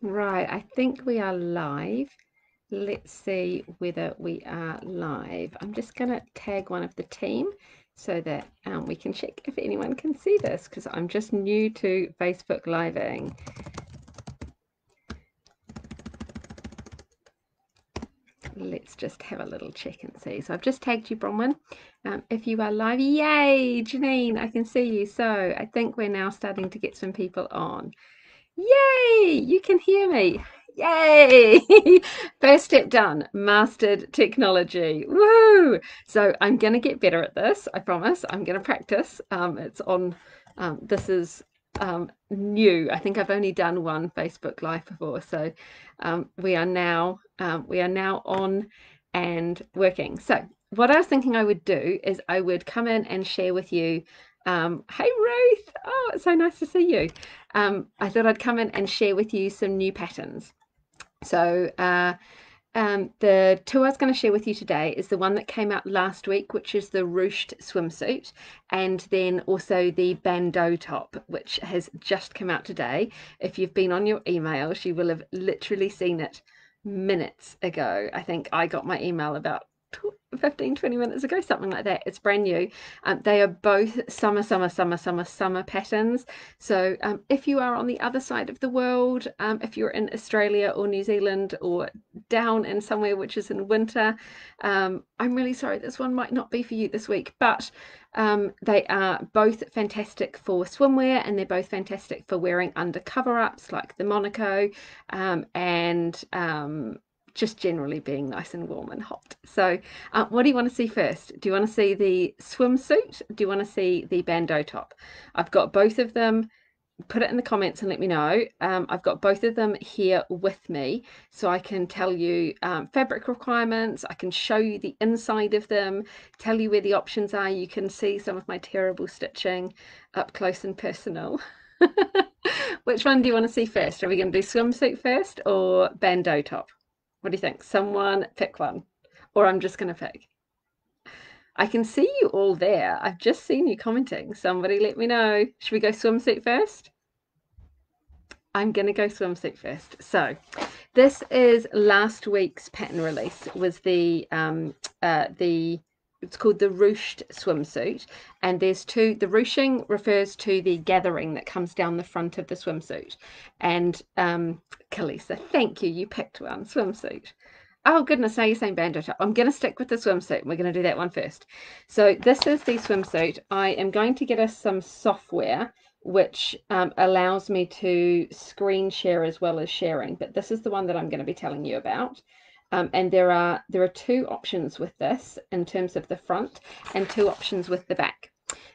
Right, I think we are live. Let's see whether we are live. I'm just going to tag one of the team so that we can check if anyone can see this because I'm just new to Facebook Living. Let's just have a little check and see. So I've just tagged you, Bronwyn. If you are live, yay, Janine, I can see you. So I think we're now starting to get some people on. Yay! You can hear me. Yay! First step done. Mastered technology. Woo! So I'm going to get better at this. I promise. I'm going to practice. It's on. This is new. I think I've only done one Facebook Live before, so we are now on and working. So what I was thinking I would do is I would come in and share with you. Hey Ruth! Oh, it's so nice to see you. I thought I'd come in and share with you some new patterns. So the two I was going to share with you today is the one that came out last week, which is the ruched swimsuit, and then also the bandeau top, which has just come out today. If you've been on your emails, you will have literally seen it minutes ago. I think I got my email about 15-20 minutes ago, something like that. It's brand new. They are both summer patterns. So if you are on the other side of the world, if you're in Australia or New Zealand or down in somewhere which is in winter, I'm really sorry this one might not be for you this week, but they are both fantastic for swimwear, and they're both fantastic for wearing under cover-ups like the Monaco, and just generally being nice and warm and hot. So what do you want to see first? Do you want to see the swimsuit? Do you want to see the bandeau top? I've got both of them. Put it in the comments and let me know. I've got both of them here with me, so I can tell you fabric requirements. I can show you the inside of them, tell you where the options are. You can see some of my terrible stitching up close and personal. Which one do you want to see first? Are we going to do swimsuit first or bandeau top? What do you think? Someone pick one, or I'm just going to pick. I can see you all there. I've just seen you commenting. Somebody let me know. Should we go swimsuit first? I'm going to go swimsuit first. So this is last week's pattern release. Was the it's called the ruched swimsuit, and there's two. The ruching refers to the gathering that comes down the front of the swimsuit. And Kalisa, thank you. You picked one swimsuit. Oh goodness, now you're saying bandeau top. I'm going to stick with the swimsuit. We're going to do that one first. So this is the swimsuit. I am going to get us some software which allows me to screen share as well as sharing. But this is the one that I'm going to be telling you about. And there are two options with this in terms of the front, and two options with the back.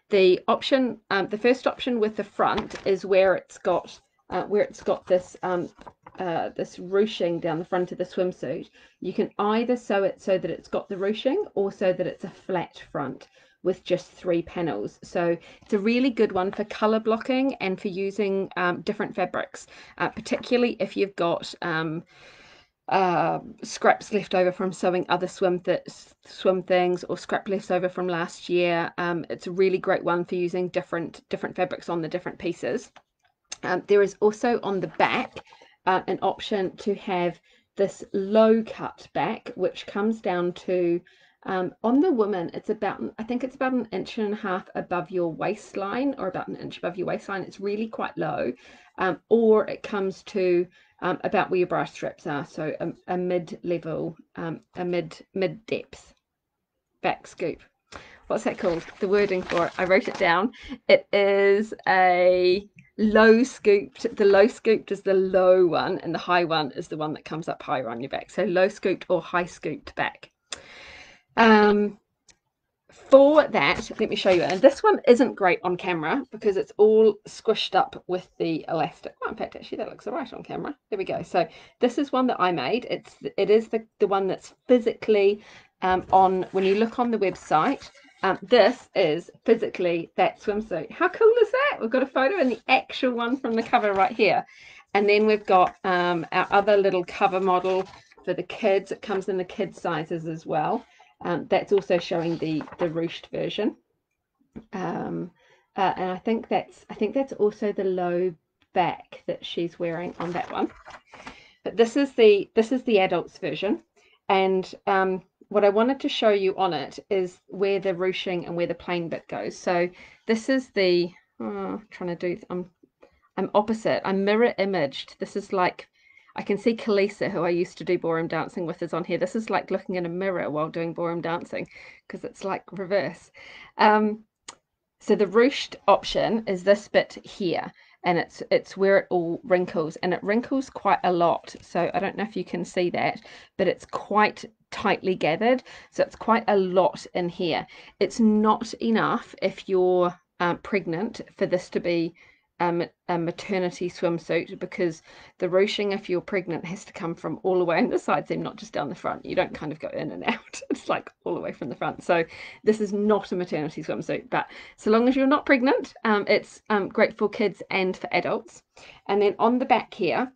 The option, the first option with the front is where it's got this this ruching down the front of the swimsuit. You can either sew it so that it's got the ruching, or so that it's a flat front with just 3 panels. So it's a really good one for color blocking and for using different fabrics, particularly if you've got scraps left over from sewing other swim things, or scrap left over from last year. It's a really great one for using different fabrics on the different pieces. There is also on the back an option to have this low cut back, which comes down to on the woman, it's about, I think it's about 1.5 inches above your waistline, or about 1 inch above your waistline. It's really quite low, or it comes to about where your bra straps are, so a mid-level, a mid depth back scoop. What's that called? The wording for it. I wrote it down. It is a low scooped. The low scooped is the low one, and the high one is the one that comes up higher on your back. So low scooped or high scooped back. For that, let me show you. And this one isn't great on camera because it's all squished up with the elastic. Oh, in fact, actually, that looks all right on camera. There we go. So this is one that I made. It is the one that's physically on, when you look on the website. This is physically that swimsuit. How cool is that? We've got a photo and the actual one from the cover right here. And then we've got our other little cover model for the kids. It comes in the kids sizes as well. That's also showing the ruched version, and I think that's also the low back that she's wearing on that one. But this is the adults version, and what I wanted to show you on it is where the ruching and where the plain bit goes. So this is the I'm opposite. I'm mirror imaged. This is like, I can see Kalisa, who I used to do ballroom dancing with, is on here. This is like looking in a mirror while doing ballroom dancing because it's like reverse. So the ruched option is this bit here, and it's where it all wrinkles, and it wrinkles quite a lot. So I don't know if you can see that, but it's quite tightly gathered. So it's quite a lot in here. It's not enough if you're pregnant for this to be a maternity swimsuit, because the ruching, if you're pregnant, has to come from all the way on the sides and not just down the front. You don't kind of go in and out. It's like all the way from the front. So this is not a maternity swimsuit, but so long as you're not pregnant, it's great for kids and for adults. And then on the back here,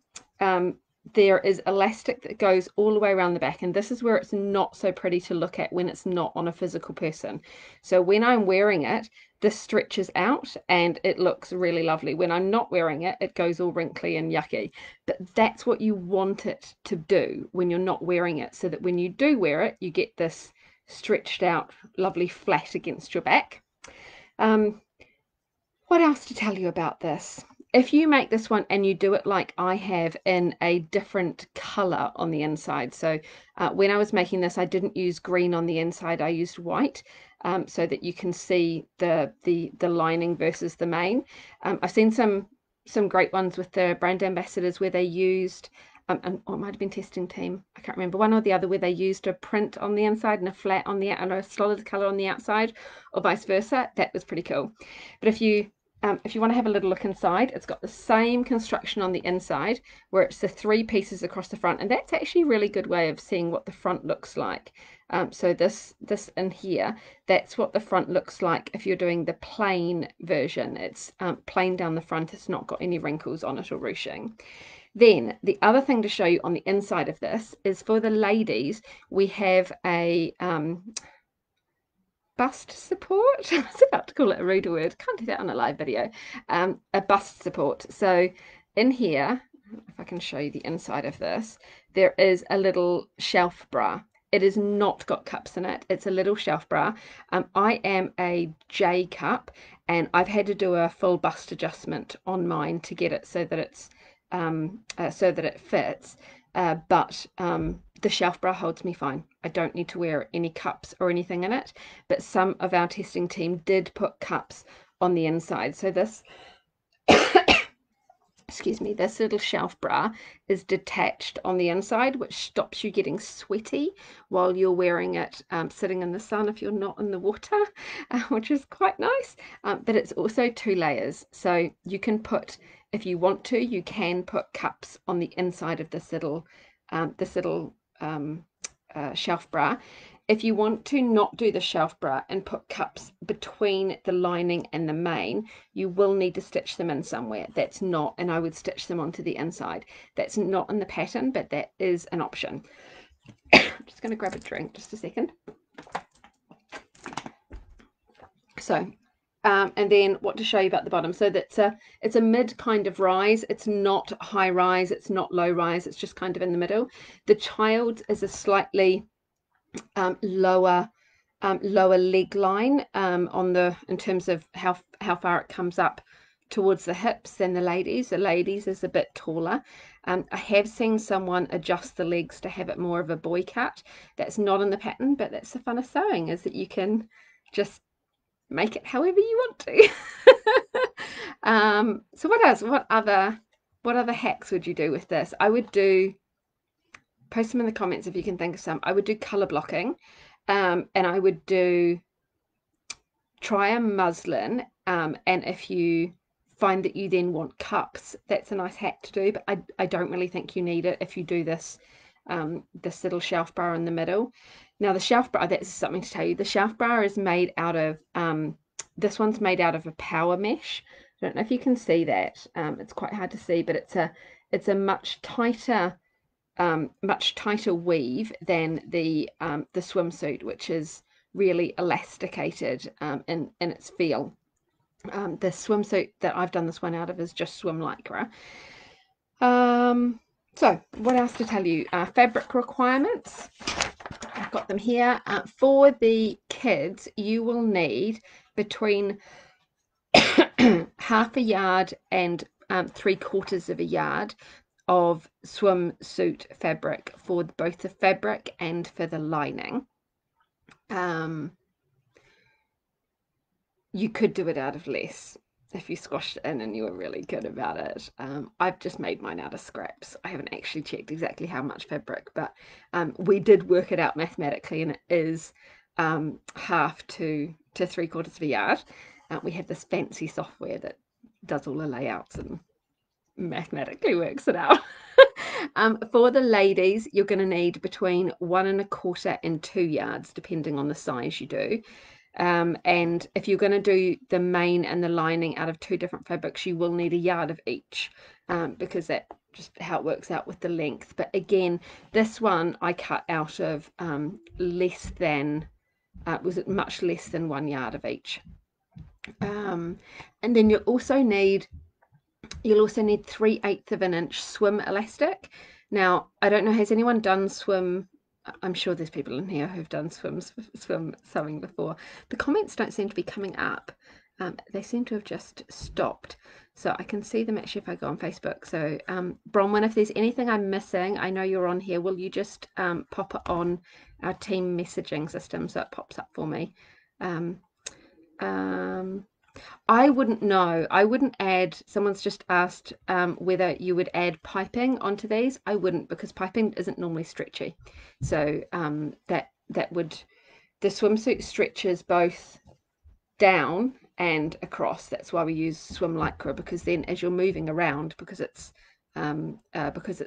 there is elastic that goes all the way around the back, and this is where it's not so pretty to look at when it's not on a physical person. So when I'm wearing it, this stretches out and it looks really lovely. When I'm not wearing it, it goes all wrinkly and yucky. But that's what you want it to do when you're not wearing it, so that when you do wear it, you get this stretched out, lovely flat against your back. What else to tell you about this? If you make this one and you do it like I have in a different color on the inside, so when I was making this, I didn't use green on the inside, I used white, so that you can see the lining versus the main. I've seen some great ones with the brand ambassadors where they used and it might have been testing team, I can't remember, one or the other, where they used a print on the inside and a flat on the and a solid color on the outside, or vice versa. That was pretty cool. But if you want to have a little look inside, it's got the same construction on the inside, where it's the three pieces across the front, and that's actually a really good way of seeing what the front looks like. So this in here, that's what the front looks like if you're doing the plain version. It's plain down the front. It's not got any wrinkles on it or ruching. Then the other thing to show you on the inside of this is, for the ladies, we have a bust support. I was about to call it a rude word. Can't do that on a live video. A bust support. So in here, if I can show you the inside of this, there is a little shelf bra. It has not got cups in it. It's a little shelf bra. I am a J cup, and I've had to do a full bust adjustment on mine to get it so that it's so that it fits. But the shelf bra holds me fine. I don't need to wear any cups or anything in it. But some of our testing team did put cups on the inside. So this excuse me, this little shelf bra is detached on the inside, which stops you getting sweaty while you're wearing it sitting in the sun if you're not in the water, which is quite nice. But it's also 2 layers, so you can put, if you want to, you can put cups on the inside of this little shelf bra. If you want to not do the shelf bra and put cups between the lining and the main, you will need to stitch them in somewhere. That's not, and I would stitch them onto the inside. That's not in the pattern, but that is an option. I'm just going to grab a drink, just a second. So, and then what to show you about the bottom. So that's it's a mid kind of rise. It's not high rise. It's not low rise. It's just kind of in the middle. The child is a slightly lower leg line on the, in terms of how far it comes up towards the hips than the ladies. The ladies is a bit taller. I have seen someone adjust the legs to have it more of a boy cut. That's not in the pattern, but that's the fun of sewing, is that you can just make it however you want to. So what else? What other hacks would you do with this? I would do, post them in the comments if you can think of some. I would do color blocking, and I would do, try a muslin, and if you find that you then want cups, that's a nice hack to do, but I don't really think you need it if you do this this little shelf bra in the middle. Now the shelf bra, that's something to tell you, the shelf bra is made out of this one's made out of a power mesh. I don't know if you can see that. It's quite hard to see, but it's a much tighter weave than the swimsuit, which is really elasticated in its feel. The swimsuit that I've done this one out of is just swim lycra. So what else to tell you? Fabric requirements. I've got them here. For the kids, you will need between half a yard and 3/4 of a yard of swimsuit fabric for both the fabric and for the lining. You could do it out of less if you squashed it in and you were really good about it. I've just made mine out of scraps. I haven't actually checked exactly how much fabric, but we did work it out mathematically, and it is half to 3/4 of a yard. We have this fancy software that does all the layouts and mathematically works it out. For the ladies, you're going to need between 1 1/4 and 2 yards, depending on the size you do. And if you're going to do the main and the lining out of 2 different fabrics, you will need a yard of each, because that's just how it works out with the length. But again, this one I cut out of less than, was it much less than 1 yard of each. And then you'll also need 3/8 of an inch swim elastic. Now, I don't know, has anyone done swim? I'm sure there's people in here who've done swim sewing before. The comments don't seem to be coming up. They seem to have just stopped. So I can see them actually if I go on Facebook. So Bronwyn, if there's anything I'm missing, I know you're on here. Will you just pop it on our team messaging system so it pops up for me? I wouldn't know. I wouldn't add, someone's just asked whether you would add piping onto these. I wouldn't, because piping isn't normally stretchy. So that would, the swimsuit stretches both down and across. That's why we use swim lycra, because then as you're moving around, because it's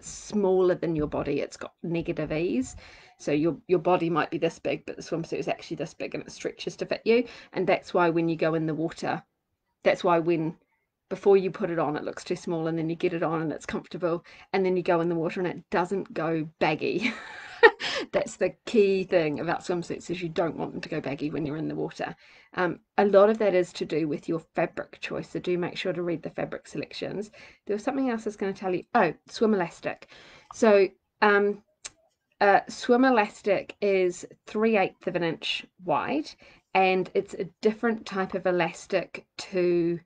smaller than your body, it's got negative ease. So your body might be this big, but the swimsuit is actually this big, and it stretches to fit you. And that's why when you go in the water, that's why when before you put it on it looks too small, and then you get it on and it's comfortable, and then you go in the water and it doesn't go baggy. That's the key thing about swimsuits, is you don't want them to go baggy when you're in the water. A lot of that is to do with your fabric choice, so do make sure to read the fabric selections. There was something else I was going to tell you. Oh, swim elastic. So swim elastic is 3/8 of an inch wide, and it's a different type of elastic to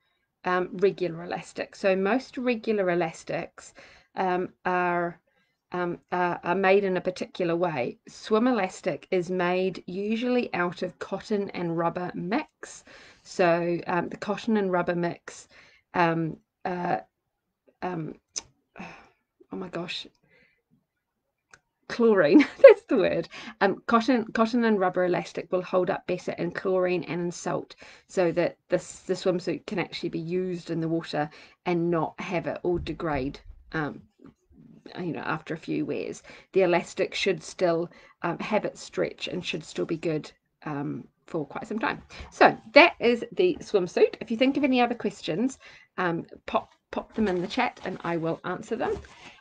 regular elastic. So most regular elastics are made in a particular way. Swim elastic is made usually out of cotton and rubber mix. So the cotton and rubber mix, oh my gosh, chlorine, that's the word. Cotton and rubber elastic will hold up better in chlorine and in salt, so that the swimsuit can actually be used in the water and not have it all degrade after a few wears. The elastic should still have its stretch and should still be good for quite some time. So that is the swimsuit. If you think of any other questions, pop them in the chat and I will answer them.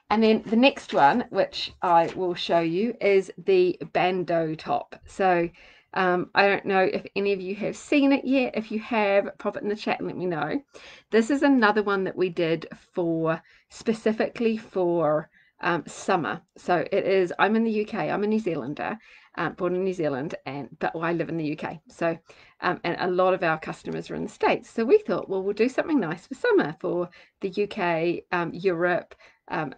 And then the next one, which I will show you, is the bandeau top. So I don't know if any of you have seen it yet. If you have, pop it in the chat and let me know. This is another one that we did specifically for summer. So it is, I'm in the UK, I'm a New Zealander, born in New Zealand, but I live in the UK. So and a lot of our customers are in the States. So we thought, well, we'll do something nice for summer for the UK, Europe,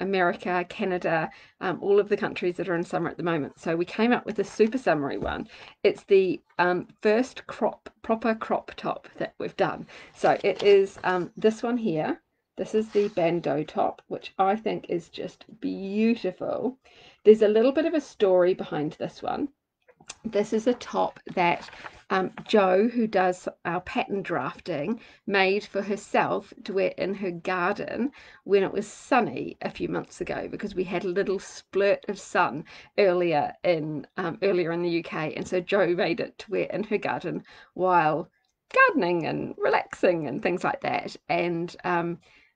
America, Canada, all of the countries that are in summer at the moment. So we came up with a super summery one. It's the first proper crop top that we've done. So it is this one here. This is the bandeau top, which I think is just beautiful. There's a little bit of a story behind this one. This is a top that Jo, who does our pattern drafting, made for herself to wear in her garden when it was sunny a few months ago, because we had a little splurt of sun earlier in the UK, and so Jo made it to wear in her garden while gardening and relaxing and things like that. And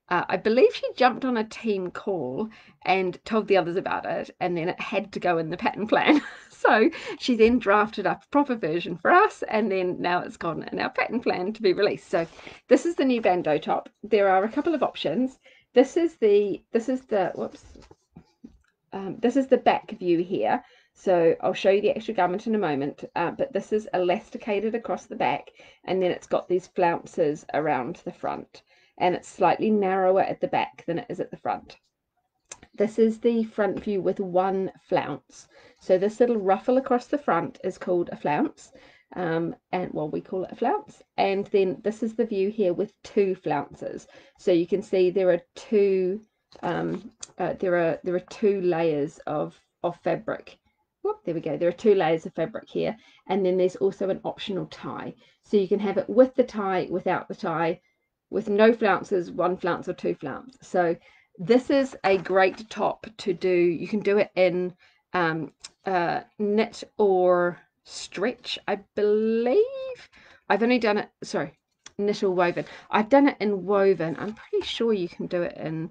I believe she jumped on a team call and told the others about it, and then it had to go in the pattern plan. So she then drafted up a proper version for us, and then now it's gone in our pattern plan to be released. So this is the new bandeau top. There are a couple of options. This is the back view here. So I'll show you the extra garment in a moment, but this is elasticated across the back, and then it's got these flounces around the front, and it's slightly narrower at the back than it is at the front. This is the front view with one flounce. So this little ruffle across the front is called a flounce, and well, we call it a flounce. And then this is the view here with two flounces. So you can see there are two there are two layers of fabric. Whoop, there we go. There are two layers of fabric here, and then there's also an optional tie. So you can have it with the tie, without the tie, with no flounces, one flounce or two flounces. So this is a great top to do. You can do it in knit or stretch, I believe. I've only done it, sorry, knit or woven. I've done it in woven. I'm pretty sure you can do it in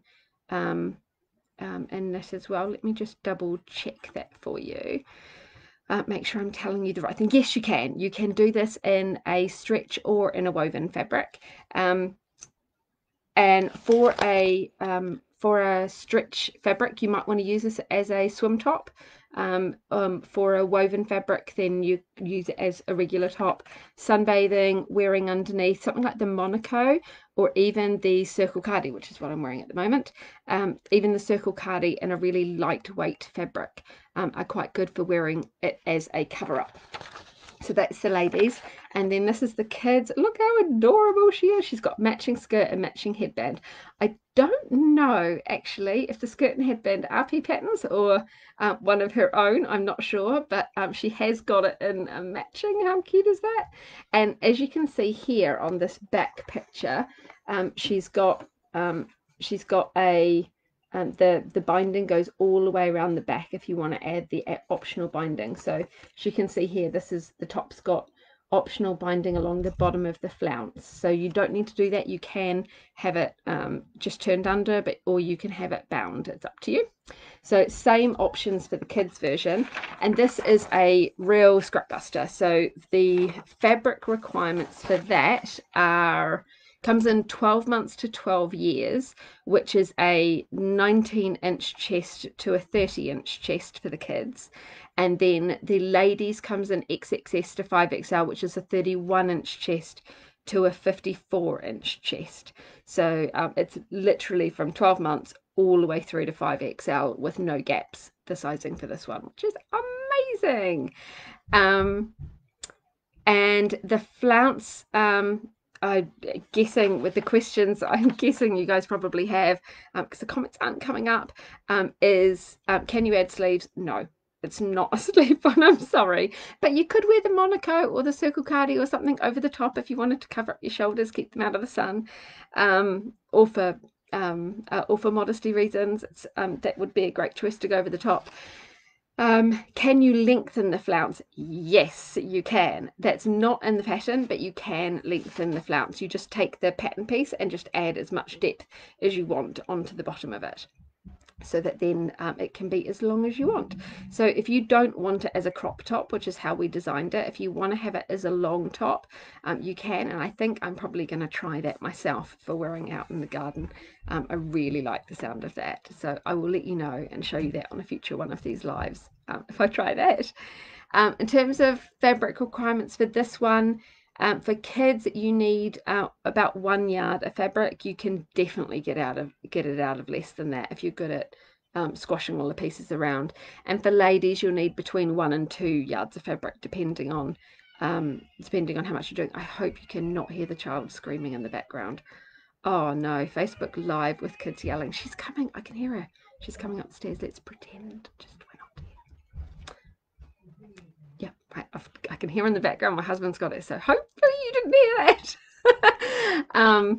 knit as well. Let me just double check that for you. Make sure I'm telling you the right thing. Yes, you can. You can do this in a stretch or in a woven fabric. And for a stretch fabric, you might want to use this as a swim top. For a woven fabric, then you use it as a regular top. Sunbathing, wearing underneath something like the Monaco, or even the circle cardi, which is what I'm wearing at the moment. Even the circle cardi in a really lightweight fabric are quite good for wearing it as a cover-up. So that's the ladies, and then this is the kids. Look how adorable she is. She's got matching skirt and matching headband. I don't know actually if the skirt and headband are P patterns or one of her own. I'm not sure, but she has got it in a matching. How cute is that? And as you can see here on this back picture, she's got a the binding goes all the way around the back if you want to add the optional binding. So as you can see here, this is the top's got optional binding along the bottom of the flounce. So you don't need to do that. You can have it just turned under, or you can have it bound. It's up to you. So same options for the kids version, and this is a real scrap buster. So the fabric requirements for that comes in 12 months to 12 years, which is a 19-inch chest to a 30-inch chest for the kids. And then the ladies comes in XXS to 5XL, which is a 31-inch chest to a 54-inch chest. So it's literally from 12 months all the way through to 5XL with no gaps, the sizing for this one, which is amazing. And the flounce, I'm guessing with the questions, I'm guessing you guys probably have, because the comments aren't coming up, is can you add sleeves? No, it's not a sleeve one, I'm sorry. But you could wear the Monaco or the circle cardi or something over the top if you wanted to cover up your shoulders, keep them out of the sun, or for modesty reasons. That would be a great choice to go over the top. Can you lengthen the flounce? Yes, you can. That's not in the pattern, but you can lengthen the flounce. You just take the pattern piece and just add as much depth as you want onto the bottom of it, so that then it can be as long as you want. So if you don't want it as a crop top, which is how we designed it, if you want to have it as a long top, you can. And I think I'm probably going to try that myself for wearing out in the garden. I really like the sound of that, so I will let you know and show you that on a future one of these lives if I try that. In terms of fabric requirements for this one, for kids, you need about 1 yard of fabric. You can definitely get it out of less than that if you're good at squashing all the pieces around. And for ladies, you'll need between 1 and 2 yards of fabric, depending on how much you're doing. I hope you cannot hear the child screaming in the background. Oh no, Facebook Live with kids yelling. She's coming. I can hear her. She's coming upstairs. Let's pretend just we're not here. Yeah, right. I can hear in the background. My husband's got it, so hopefully you didn't hear that.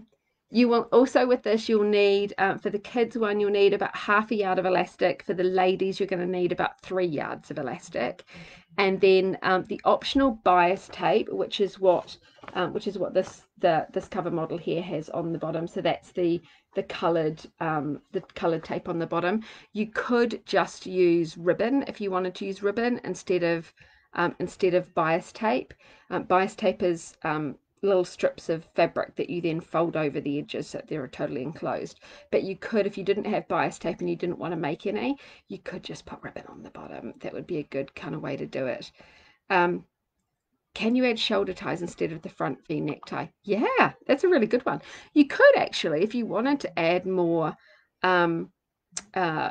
You will also, with this, you'll need, for the kids one, you'll need about ½ a yard of elastic. For the ladies, you're going to need about 3 yards of elastic. And then the optional bias tape, which is what this cover model here has on the bottom. So that's the the coloured tape on the bottom. You could just use ribbon if you wanted to use ribbon instead of bias tape. Bias tape is little strips of fabric that you then fold over the edges so they're totally enclosed. But you could, if you didn't have bias tape and you didn't want to make any, you could just put ribbon on the bottom. That would be a good kind of way to do it. Can you add shoulder ties instead of the front V necktie? Yeah, that's a really good one. You could actually, if you wanted to add more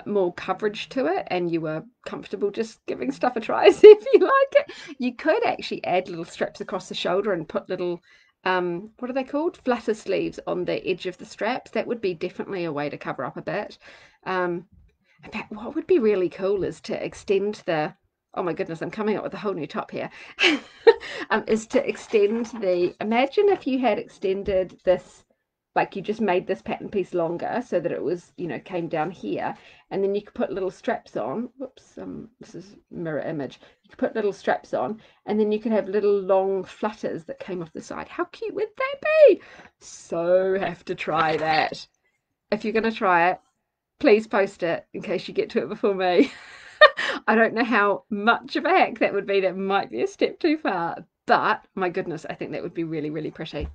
more coverage to it and you were comfortable just giving stuff a try, see if you like it, you could actually add little straps across the shoulder and put little what are they called, flutter sleeves on the edge of the straps. That would be definitely a way to cover up a bit. In fact, what would be really cool is to extend the, oh my goodness, I'm coming up with a whole new top here, is to extend the, imagine if you had extended this, like you just made this pattern piece longer so that it was, you know, came down here, and then you could put little straps on. Whoops, this is mirror image. You could put little straps on, and then you could have little long flutters that came off the side. How cute would that be? So have to try that. If you're going to try it, please post it in case you get to it before me. I don't know how much of a hack that would be. That might be a step too far, but my goodness, I think that would be really, really pretty.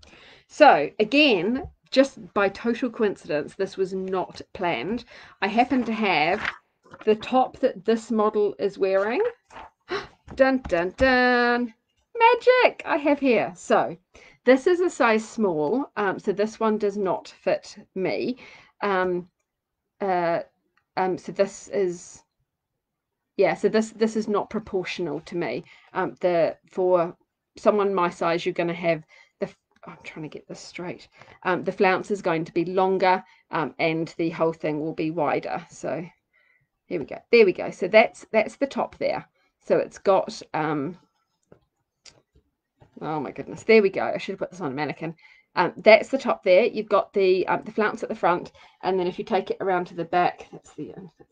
So again, just by total coincidence, this was not planned. I happen to have the top that this model is wearing. Dun, dun, dun. Magic I have here. So this is a size small. So this one does not fit me. So this is, yeah, so this is not proportional to me. For someone my size, you're going to have the, I'm trying to get this straight. The flounce is going to be longer, and the whole thing will be wider. So here we go. There we go. So that's the top there. So it's got oh my goodness, there we go. I should have put this on a mannequin. That's the top there. You've got the flounce at the front, and then if you take it around to the back, that's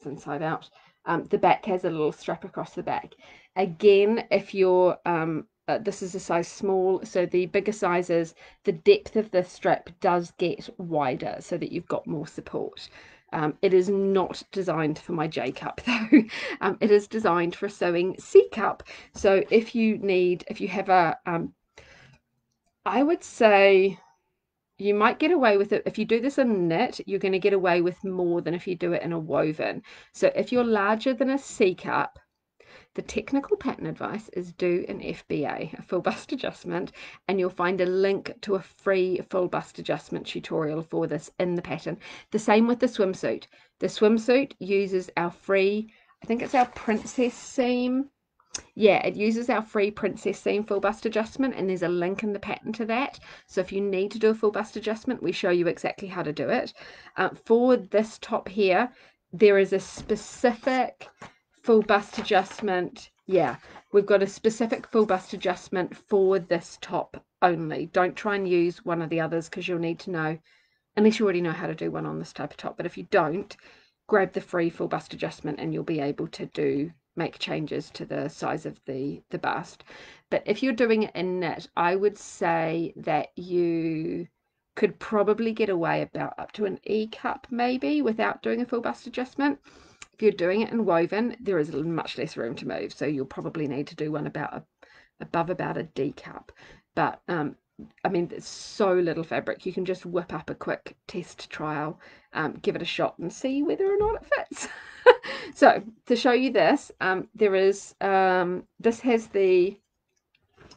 inside out. The back has a little strap across the back. Again, if you're this is a size small, so the bigger sizes, the depth of the strap does get wider so that you've got more support. It is not designed for my J cup though. It is designed for a sewing C cup. So if you have a, I would say you might get away with it. If you do this in knit, you're going to get away with more than if you do it in a woven. So if you're larger than a C cup, the technical pattern advice is do an FBA, a full bust adjustment, and you'll find a link to a free full bust adjustment tutorial for this in the pattern. The same with the swimsuit. The swimsuit uses our free, I think it's our princess seam. Yeah, it uses our free princess seam full bust adjustment, and there's a link in the pattern to that. So if you need to do a full bust adjustment, we show you exactly how to do it. For this top here, there is a specific full bust adjustment. Yeah, we've got a specific full bust adjustment for this top only. Don't try and use one of the others because you'll need to know, unless you already know how to do one on this type of top. But if you don't, grab the free full bust adjustment and you'll be able to make changes to the size of the bust. But if you're doing it in knit, I would say that you could probably get away about up to an E cup maybe without doing a full bust adjustment. If you're doing it in woven, there is much less room to move, so you'll probably need to do one above about a D cup. But I mean, there's so little fabric, you can just whip up a quick test trial, give it a shot and see whether or not it fits. So to show you this, there is this has the,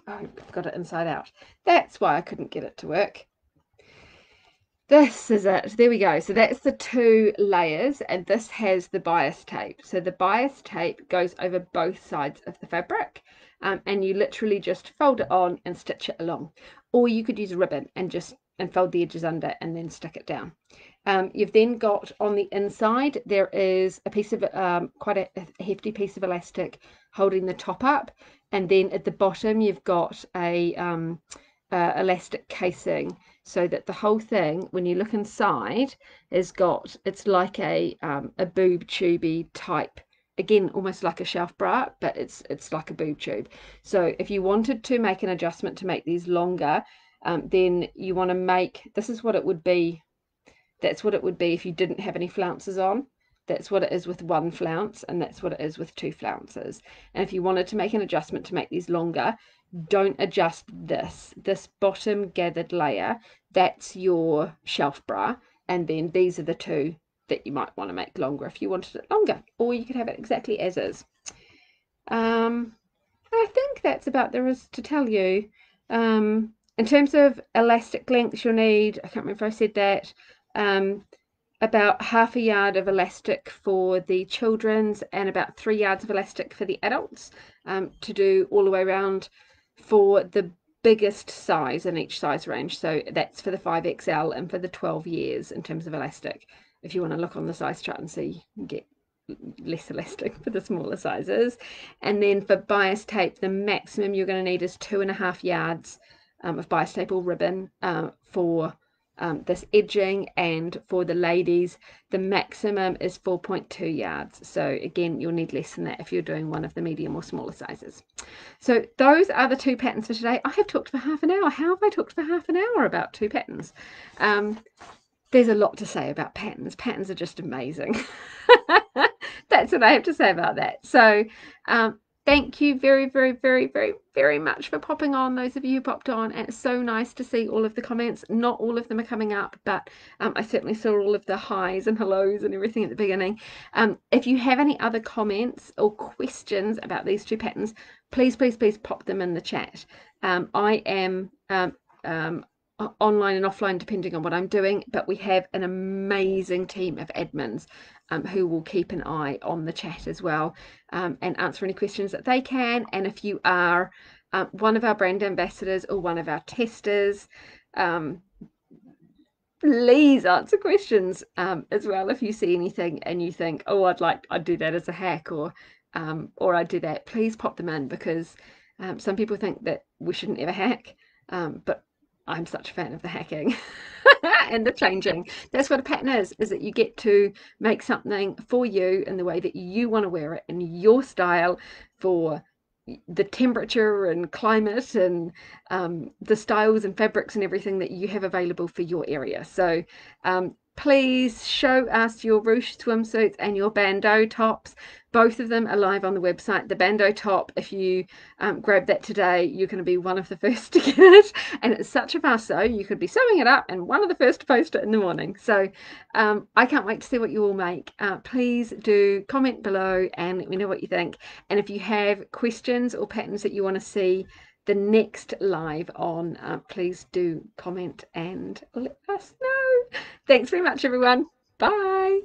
oh, I've got it inside out. That's why I couldn't get it to work. This is it. There we go. So that's the 2 layers, and this has the bias tape. So the bias tape goes over both sides of the fabric, and you literally just fold it on and stitch it along. Or you could use a ribbon and fold the edges under and then stick it down. You've then got on the inside, there is a piece of quite a hefty piece of elastic holding the top up, and then at the bottom you've got a elastic casing, so that the whole thing, when you look inside, it's like a boob tubey type, again almost like a shelf bra, but it's like a boob tube. So if you wanted to make an adjustment to make these longer, then you want to make, this is what it would be That's what it would be if you didn't have any flounces on. That's what it is with one flounce, and that's what it is with two flounces. And if you wanted to make an adjustment to make these longer, don't adjust this bottom gathered layer. That's your shelf bra, and then these are the two that you might want to make longer if you wanted it longer, or you could have it exactly as is. I think that's about there is to tell you. In terms of elastic lengths, you'll need, I can't remember if I said that, about half a yard of elastic for the children's and about 3 yards of elastic for the adults, to do all the way around for the biggest size in each size range. So that's for the 5XL and for the 12 years in terms of elastic. If you want to look on the size chart and see, you can get less elastic for the smaller sizes. And then for bias tape, the maximum you're going to need is 2.5 yards of bias tape or ribbon for this edging, and for the ladies the maximum is 4.2 yards. So again, you'll need less than that if you're doing one of the medium or smaller sizes. So those are the 2 patterns for today. I have talked for half an hour. How have I talked for half an hour about 2 patterns? There's a lot to say about patterns. Patterns are just amazing. That's what I have to say about that. So thank you very, very, very, very, very much for popping on, those of you who popped on. And it's so nice to see all of the comments. Not all of them are coming up, but I certainly saw all of the highs and hellos and everything at the beginning. If you have any other comments or questions about these 2 patterns, please, please, please pop them in the chat. I am online and offline depending on what I'm doing, but we have an amazing team of admins who will keep an eye on the chat as well, and answer any questions that they can. And if you are one of our brand ambassadors or one of our testers, please answer questions as well. If you see anything and you think, oh, I'd do that as a hack, or I'd do that, please pop them in, because some people think that we shouldn't ever hack, but I'm such a fan of the hacking and the changing. That's what a pattern is that you get to make something for you in the way that you want to wear it, in your style, for the temperature and climate and the styles and fabrics and everything that you have available for your area. So please show us your ruched swimsuits and your bandeau tops. Both of them are live on the website. The bandeau top, if you grab that today, you're going to be one of the first to get it. And it's such a fuss, so you could be sewing it up and one of the first to post it in the morning. So I can't wait to see what you all make. Please do comment below and let me know what you think. And if you have questions or patterns that you want to see the next live on, please do comment and let us know. Thanks very much, everyone. Bye.